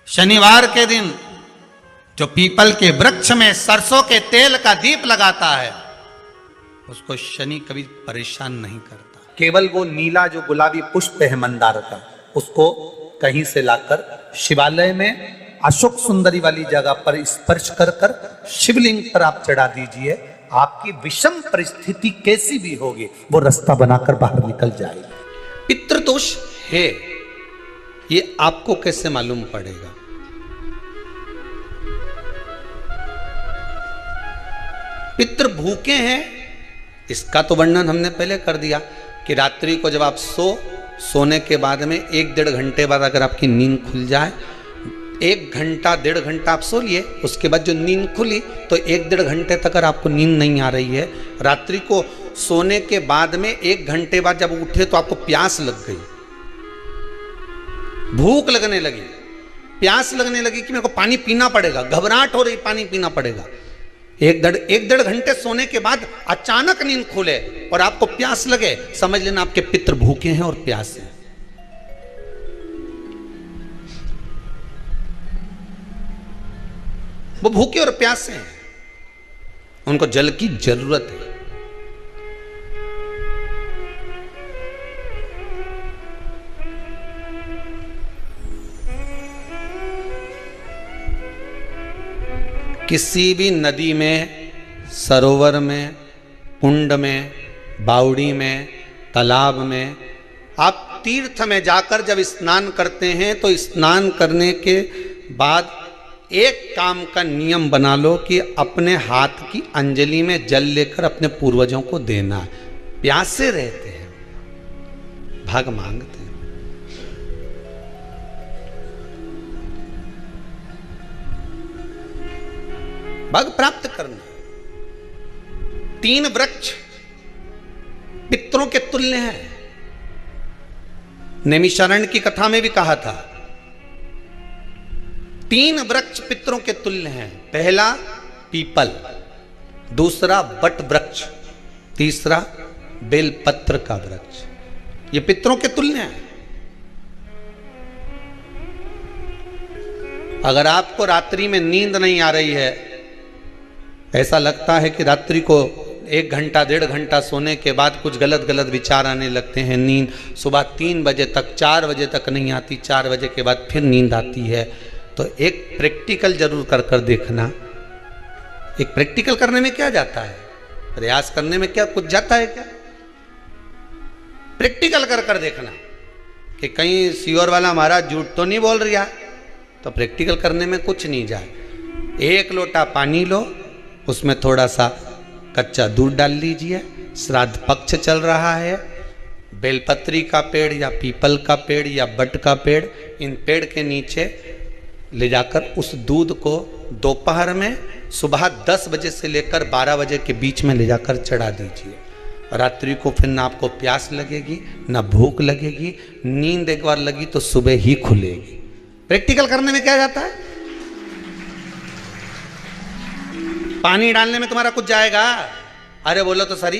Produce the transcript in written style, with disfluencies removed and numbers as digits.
शनिवार के दिन जो पीपल के वृक्ष में सरसों के तेल का दीप लगाता है उसको शनि कभी परेशान नहीं करता। केवल वो नीला जो गुलाबी पुष्प है मंदार का, उसको कहीं से लाकर शिवालय में अशोक सुंदरी वाली जगह पर स्पर्श कर कर शिवलिंग पर आप चढ़ा दीजिए। आपकी विषम परिस्थिति कैसी भी होगी वो रास्ता बनाकर बाहर निकल जाएगी। पितृदोष है ये आपको कैसे मालूम पड़ेगा? पितृ भूखे हैं इसका तो वर्णन हमने पहले कर दिया कि रात्रि को जब आप सोने के बाद में 1-1.5 घंटे बाद अगर आपकी नींद खुल जाए, 1 घंटा 1.5 घंटा आप सो लिए, उसके बाद जो नींद खुली तो 1-1.5 घंटे तक अगर आपको नींद नहीं आ रही है, रात्रि को सोने के बाद में 1 घंटे बाद जब उठे तो आपको प्यास लग गई, भूख लगने लगी, प्यास लगने लगी कि मेरे को पानी पीना पड़ेगा, घबराहट हो रही पानी पीना पड़ेगा। 1-1.5 घंटे सोने के बाद अचानक नींद खुले और आपको प्यास लगे, समझ लेना आपके पितृ भूखे हैं और प्यास है। वो भूखे और प्यासे हैं, उनको जल की जरूरत है। किसी भी नदी में, सरोवर में, कुंड में, बावड़ी में, तालाब में, आप तीर्थ में जाकर जब स्नान करते हैं तो स्नान करने के बाद एक काम का नियम बना लो कि अपने हाथ की अंजलि में जल लेकर अपने पूर्वजों को देना है। प्यासे रहते हैं, भाग मांगते हैं। भाग प्राप्त करना। 3 वृक्ष पितरों के तुल्य हैं। नैमिषारण्य की कथा में भी कहा था 3 वृक्ष पितरों के तुल्य हैं। पहला पीपल, दूसरा बट वृक्ष, तीसरा बेलपत्र का वृक्ष। ये पितरों के तुल्य हैं। अगर आपको रात्रि में नींद नहीं आ रही है, ऐसा लगता है कि रात्रि को 1 घंटा 1.5 घंटा सोने के बाद कुछ गलत गलत विचार आने लगते हैं, नींद सुबह 3 बजे तक 4 बजे तक नहीं आती, 4 बजे के बाद फिर नींद आती है, तो एक प्रैक्टिकल जरूर कर देखना। एक प्रैक्टिकल करने में क्या जाता है? प्रयास करने में क्या कुछ जाता है क्या? प्रैक्टिकल कर देखना कि कहीं सीओर वाला महाराज झूठ तो नहीं बोल रहा है, तो प्रैक्टिकल करने में कुछ नहीं जाए। 1 लोटा पानी लो, उसमें थोड़ा सा कच्चा दूध डाल लीजिए, श्राद्ध पक्ष चल रहा है, बेलपत्री का पेड़ या पीपल का पेड़ या बट का पेड़, इन पेड़ के नीचे ले जाकर उस दूध को दोपहर में सुबह 10 बजे से लेकर 12 बजे के बीच में ले जाकर चढ़ा दीजिए। रात्रि को फिर ना आपको प्यास लगेगी ना भूख लगेगी, नींद एक बार लगी तो सुबह ही खुलेगी। प्रैक्टिकल करने में क्या जाता है? पानी डालने में तुम्हारा कुछ जाएगा? अरे बोलो तो सरी।